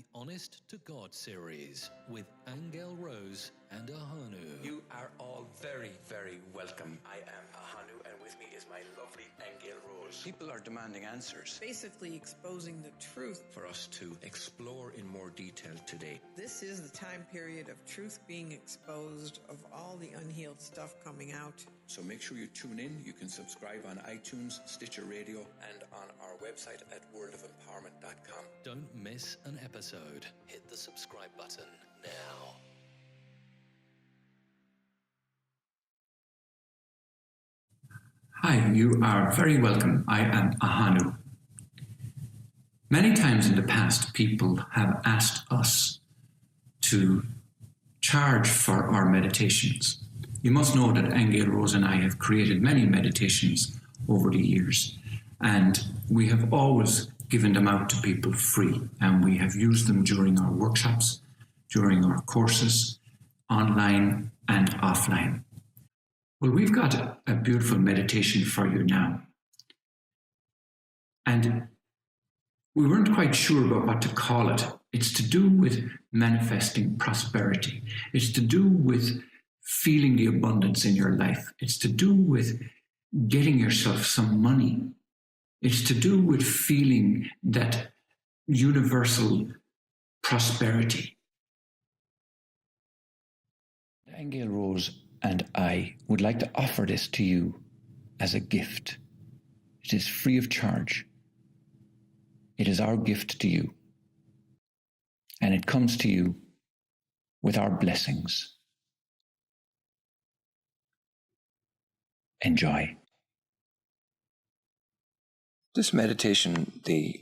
the Honest to God series with Aingeal Rose and Ahonu. You are all very, very welcome. I am Ahonu, and with me is my lovely Aingeal Rose. People are demanding answers. Basically exposing the truth. For us to explore in more detail today. This is the time period of truth being exposed, of all the unhealed stuff coming out. So make sure you tune in. You can subscribe on iTunes, Stitcher Radio, and on our website at worldofempowerment.com. Don't miss an episode. Hit the subscribe button now. Hi, you are very welcome. I am Ahonu. Many times in the past, people have asked us to charge for our meditations. You must know that Aingeal Rose and I have created many meditations over the years, and we have always given them out to people free, and we have used them during our workshops, during our courses, online and offline. Well, we've got a beautiful meditation for you now. And we weren't quite sure about what to call it. It's to do with manifesting prosperity. It's to do with feeling the abundance in your life. It's to do with getting yourself some money. It's to do with feeling that universal prosperity. Aingeal Rose and I would like to offer this to you as a gift. It is free of charge. It is our gift to you. And it comes to you with our blessings. Enjoy. this meditation, the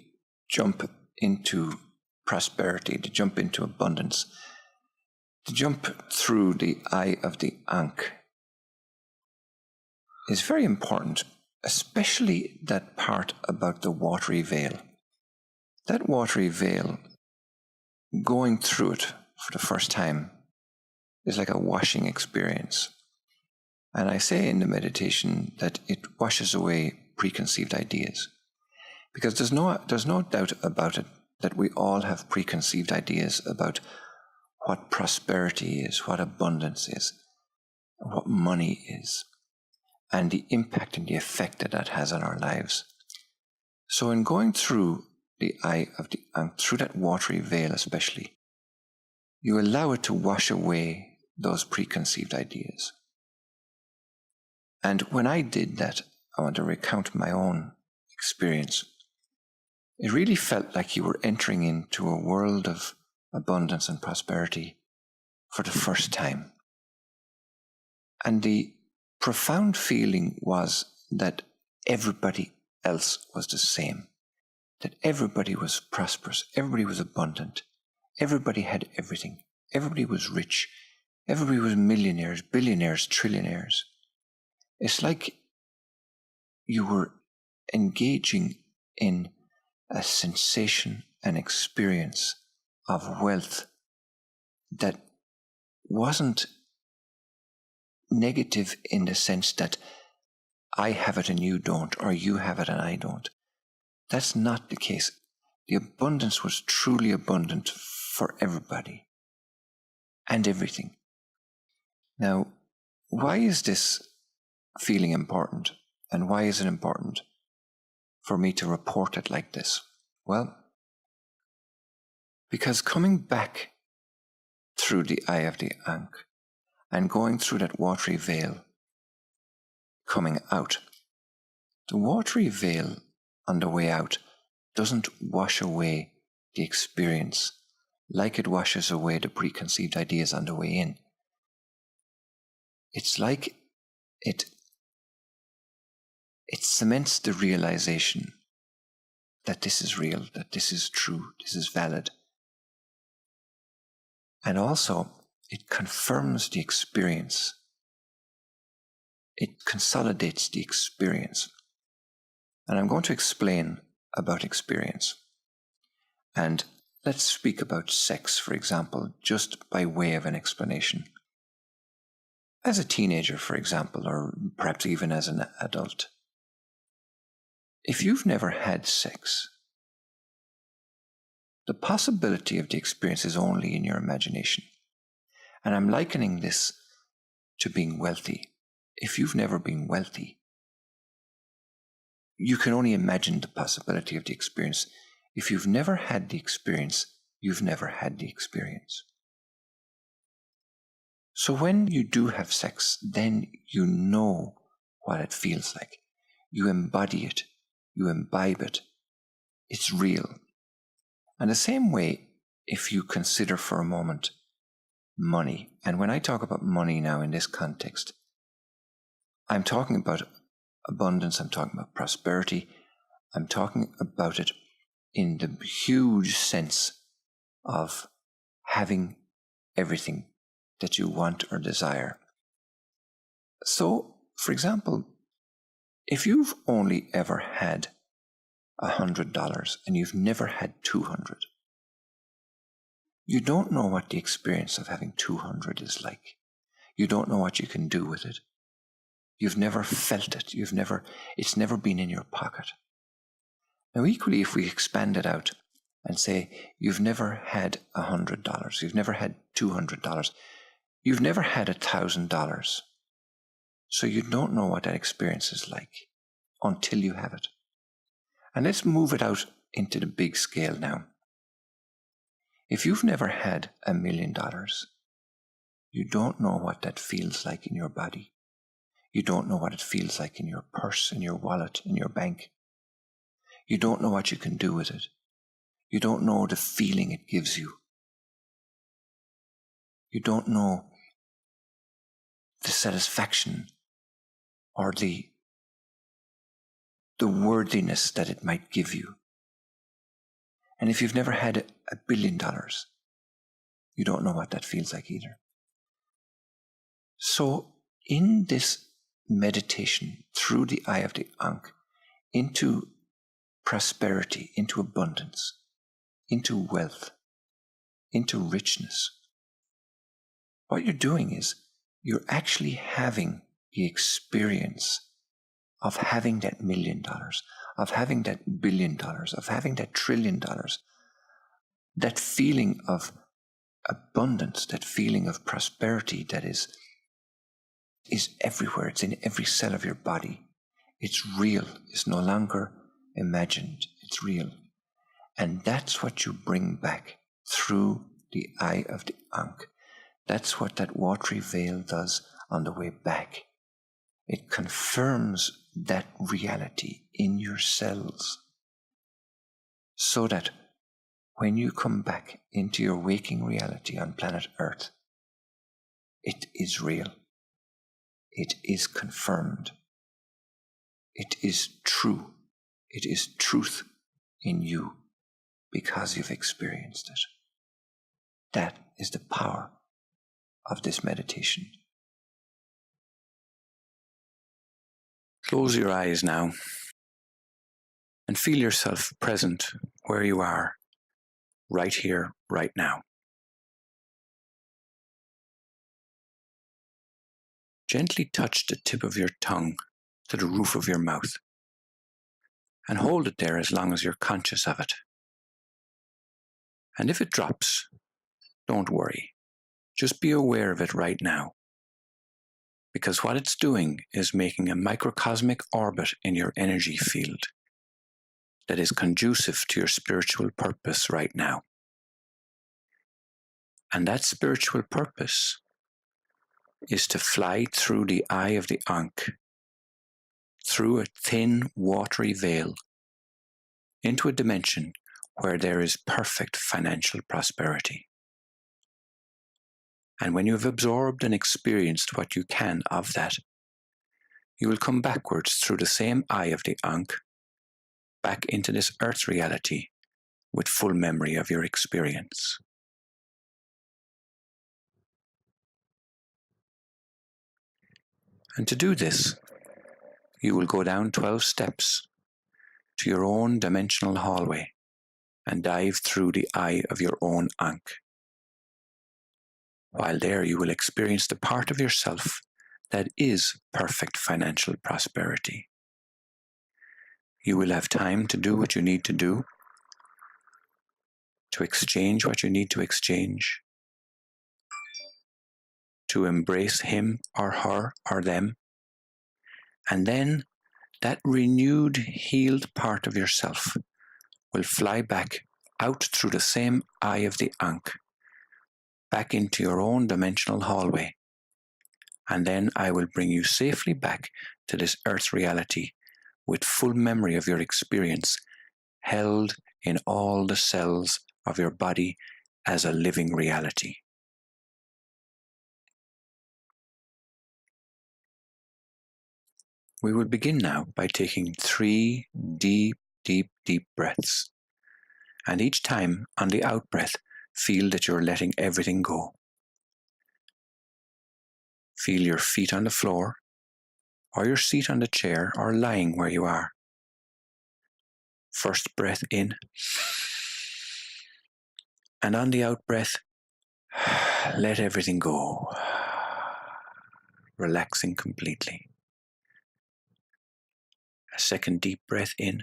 jump into prosperity, the jump into abundance, the jump through the eye of the Ankh is very important, especially that part about the watery veil. That watery veil, going through it for the first time, is like a washing experience. And I say in the meditation that it washes away preconceived ideas. Because there's no doubt about it that we all have preconceived ideas about what prosperity is, what abundance is, what money is, and the impact and the effect that that has on our lives. So in going through the eye of the Ankh, through that watery veil especially, you allow it to wash away those preconceived ideas. And when I did that, I want to recount my own experience. It really felt like you were entering into a world of abundance and prosperity for the first time. And the profound feeling was that everybody else was the same, that everybody was prosperous, everybody was abundant, everybody had everything, everybody was rich, everybody was millionaires, billionaires, trillionaires. It's like you were engaging in a sensation, an experience of wealth that wasn't negative in the sense that I have it and you don't, or you have it and I don't. That's not the case. The abundance was truly abundant for everybody and everything. Now, why is this feeling important, and why is it important for me to report it like this? Well, because coming back through the eye of the Ankh and going through that watery veil, coming out, the watery veil on the way out doesn't wash away the experience like it washes away the preconceived ideas on the way in. It's like it cements the realization that this is real, that this is true, this is valid. And also, it confirms the experience. It consolidates the experience. And I'm going to explain about experience. And let's speak about sex, for example, just by way of an explanation. As a teenager, for example, or perhaps even as an adult, if you've never had sex, the possibility of the experience is only in your imagination. And I'm likening this to being wealthy. If you've never been wealthy, you can only imagine the possibility of the experience. If you've never had the experience, you've never had the experience. So when you do have sex, then you know what it feels like. You embody it. You imbibe it. It's real. And the same way, if you consider for a moment money, and when I talk about money now in this context, I'm talking about abundance, I'm talking about prosperity, I'm talking about it in the huge sense of having everything that you want or desire. So, for example, if you've only ever had $100 and you've never had 200, you don't know what the experience of having 200 is like. You don't know what you can do with it. You've never felt it. It's never been in your pocket. Now, equally, if we expand it out and say you've never had $100, you've never had $200, you've never had $1,000, so you don't know what that experience is like until you have it. And let's move it out into the big scale now. If you've never had $1 million, you don't know what that feels like in your body. You don't know what it feels like in your purse, in your wallet, in your bank. You don't know what you can do with it. You don't know the feeling it gives you. You don't know the satisfaction or the worthiness that it might give you. And if you've never had $1 billion, you don't know what that feels like either. So in this meditation through the eye of the Ankh into prosperity, into abundance, into wealth, into richness, what you're doing is you're actually having the experience of having that $1 million, of having that $1 billion, of having that $1 trillion, that feeling of abundance, that feeling of prosperity that is everywhere. It's in every cell of your body. It's real. It's no longer imagined. It's real. And that's what you bring back through the eye of the Ankh. That's what that watery veil does on the way back. It confirms that reality in your cells so that when you come back into your waking reality on planet Earth, it is real. It is confirmed. It is true. It is truth in you because you've experienced it. That is the power of this meditation. Close your eyes now and feel yourself present where you are, right here, right now. Gently touch the tip of your tongue to the roof of your mouth and hold it there as long as you're conscious of it. And if it drops, don't worry. Just be aware of it right now. Because what it's doing is making a microcosmic orbit in your energy field that is conducive to your spiritual purpose right now. And that spiritual purpose is to fly through the eye of the Ankh, through a thin, watery veil, into a dimension where there is perfect financial prosperity. And when you have absorbed and experienced what you can of that, you will come backwards through the same eye of the Ankh, back into this earth reality with full memory of your experience. And to do this, you will go down 12 steps to your own dimensional hallway and dive through the eye of your own Ankh. While there, you will experience the part of yourself that is perfect financial prosperity. You will have time to do what you need to do, to exchange what you need to exchange, to embrace him or her or them, and then that renewed, healed part of yourself will fly back out through the same eye of the Ankh, back into your own dimensional hallway. And then I will bring you safely back to this earth reality with full memory of your experience, held in all the cells of your body as a living reality. We will begin now by taking 3 deep, deep, deep breaths. And each time on the out breath, feel that you're letting everything go. Feel your feet on the floor, or your seat on the chair, or lying where you are. First breath in, and on the out breath, let everything go, relaxing completely. A second deep breath in,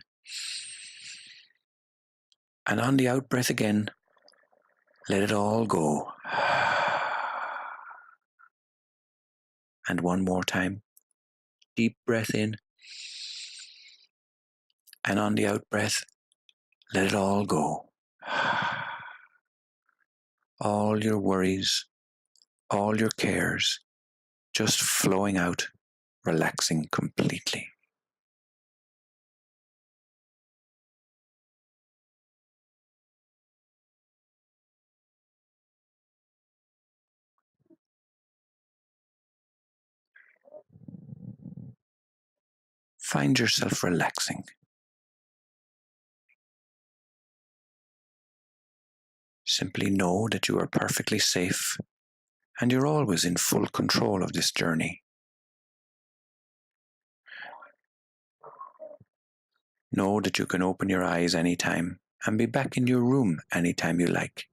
and on the out breath again, let it all go. And one more time, deep breath in, and on the out breath, let it all go. All your worries, all your cares, just flowing out, relaxing completely. Find yourself relaxing. Simply know that you are perfectly safe and you're always in full control of this journey. Know that you can open your eyes anytime and be back in your room anytime you like.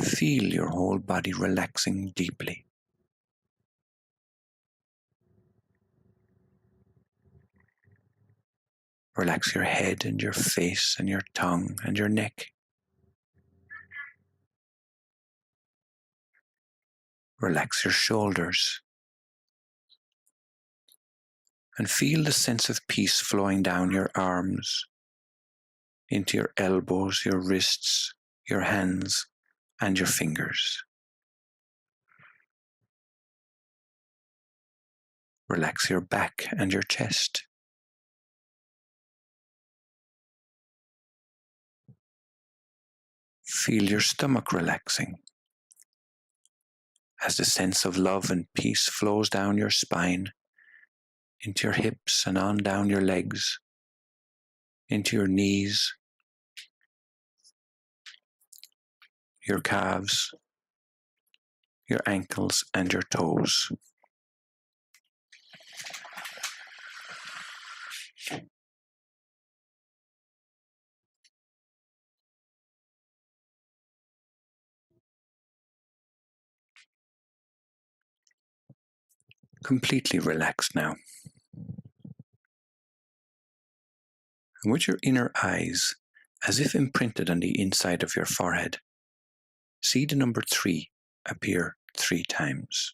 Feel your whole body relaxing deeply. Relax your head and your face and your tongue and your neck. Relax your shoulders. And feel the sense of peace flowing down your arms, into your elbows, your wrists, your hands, and your fingers. Relax your back and your chest. Feel your stomach relaxing as the sense of love and peace flows down your spine, into your hips and on down your legs, into your knees, your calves, your ankles, and your toes. Completely relaxed now. And with your inner eyes, as if imprinted on the inside of your forehead, see the number 3 appear 3 times.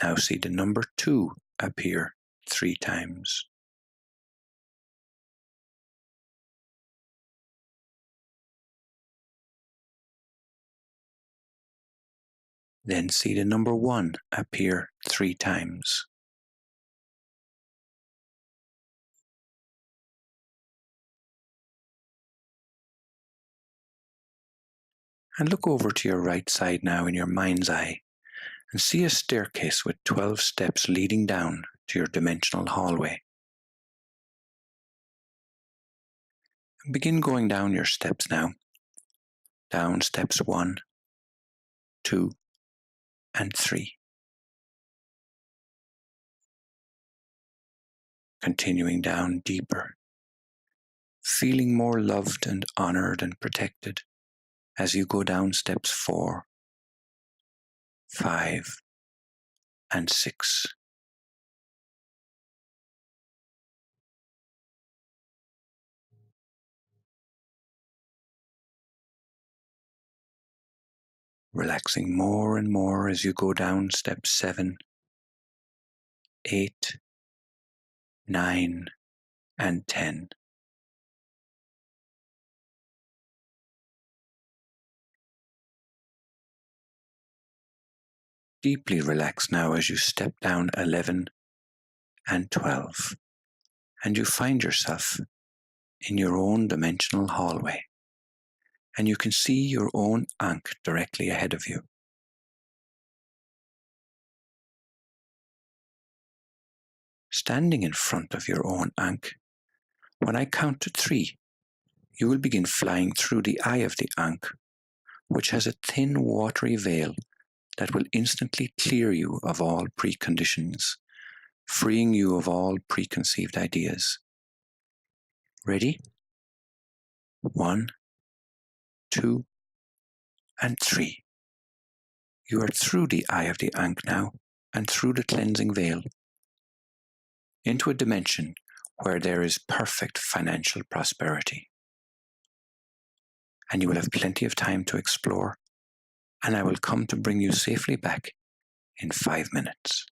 Now see the number 2 appear 3 times. Then see the number 1 appear 3 times. And look over to your right side now in your mind's eye and see a staircase with 12 steps leading down to your dimensional hallway. And begin going down your steps now. Down steps 1, 2, and 3. Continuing down deeper, feeling more loved and honored and protected as you go down steps 4, 5, and 6. Relaxing more and more as you go down steps 7, 8, 9, and 10. Deeply relax now as you step down 11 and 12, and you find yourself in your own dimensional hallway, and you can see your own Ankh directly ahead of you. Standing in front of your own Ankh, when I count to 3, you will begin flying through the eye of the Ankh, which has a thin watery veil that will instantly clear you of all preconditions, freeing you of all preconceived ideas. Ready? 1, 2, and 3. You are through the eye of the Ankh now, and through the cleansing veil, into a dimension where there is perfect financial prosperity. And you will have plenty of time to explore, and I will come to bring you safely back in 5 minutes.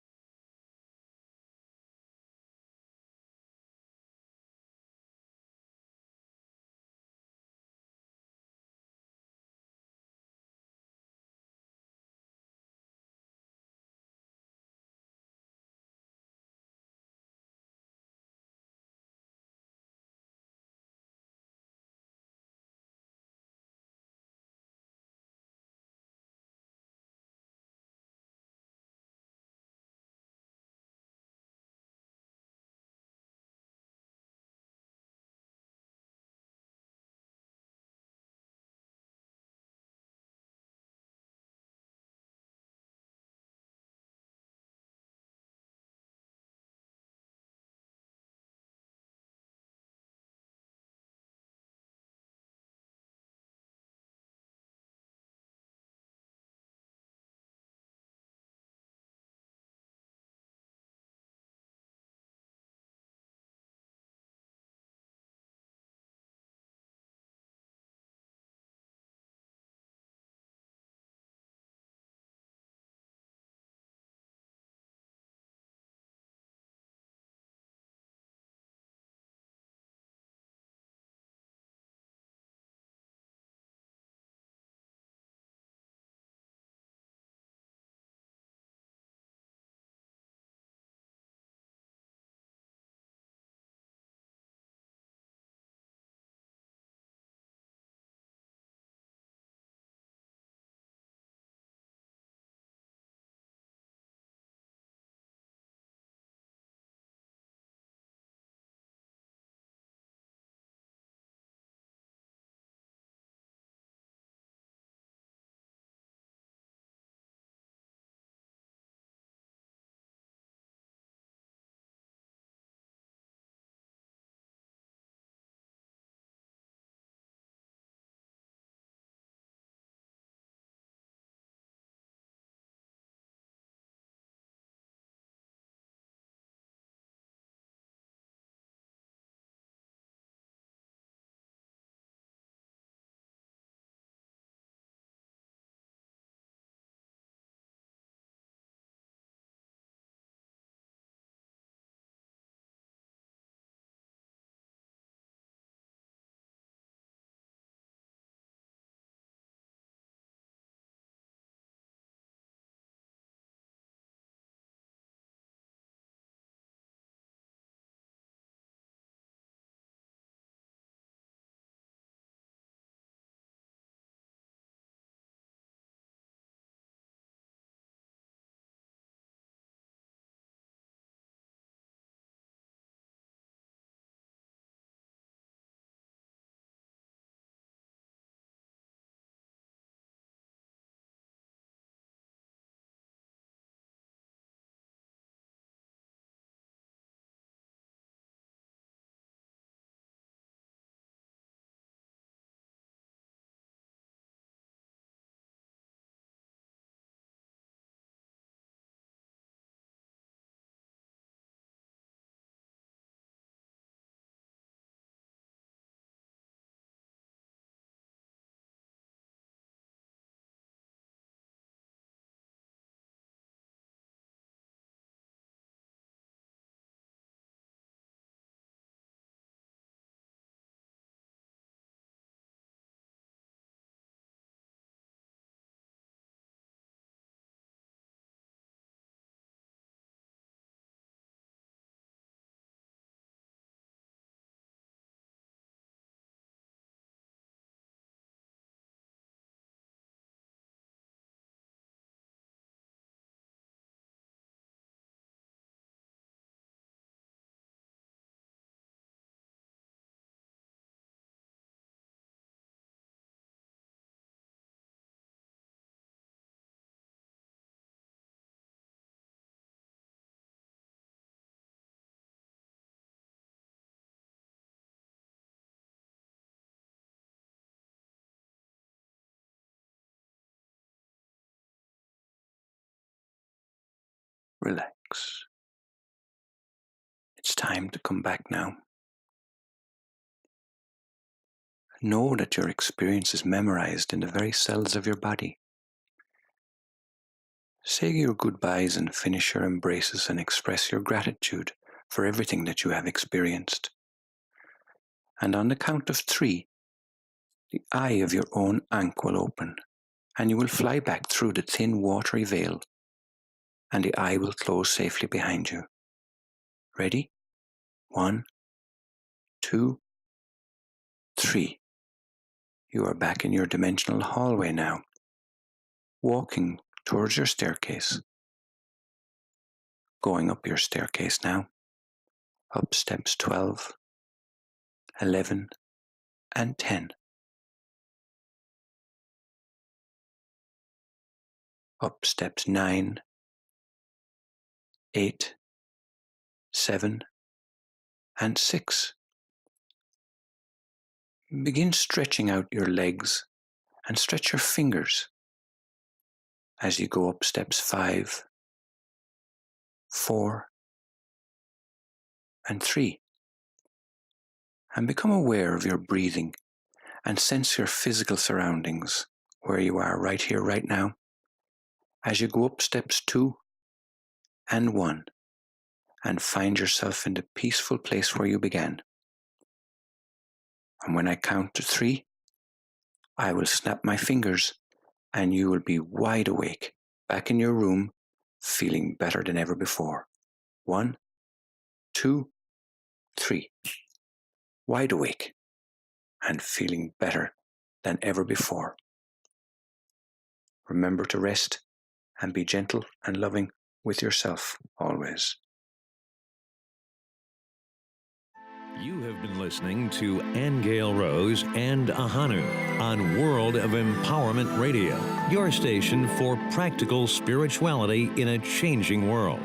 relax. It's time to come back now. Know that your experience is memorized in the very cells of your body. Say your goodbyes and finish your embraces and express your gratitude for everything that you have experienced. And on the count of 3, the eye of your own ankh will open, and you will fly back through the thin watery veil, and the eye will close safely behind you. Ready? 1, 2, 3. You are back in your dimensional hallway now, walking towards your staircase. Going up your staircase now, up steps 12, 11, and 10. Up steps 9, 8, 7, and 6. Begin stretching out your legs and stretch your fingers as you go up steps 5, 4, and 3. And become aware of your breathing and sense your physical surroundings, where you are right here, right now, as you go up steps 2 and 1 and find yourself in the peaceful place where you began. And when I count to 3, I will snap my fingers and you will be wide awake, back in your room, feeling better than ever before. 1, 2, 3. Wide awake and feeling better than ever before. Remember to rest and be gentle and loving with yourself always. You have been listening to Aingeal Rose and Ahonu on World of Empowerment Radio, your station for practical spirituality in a changing world.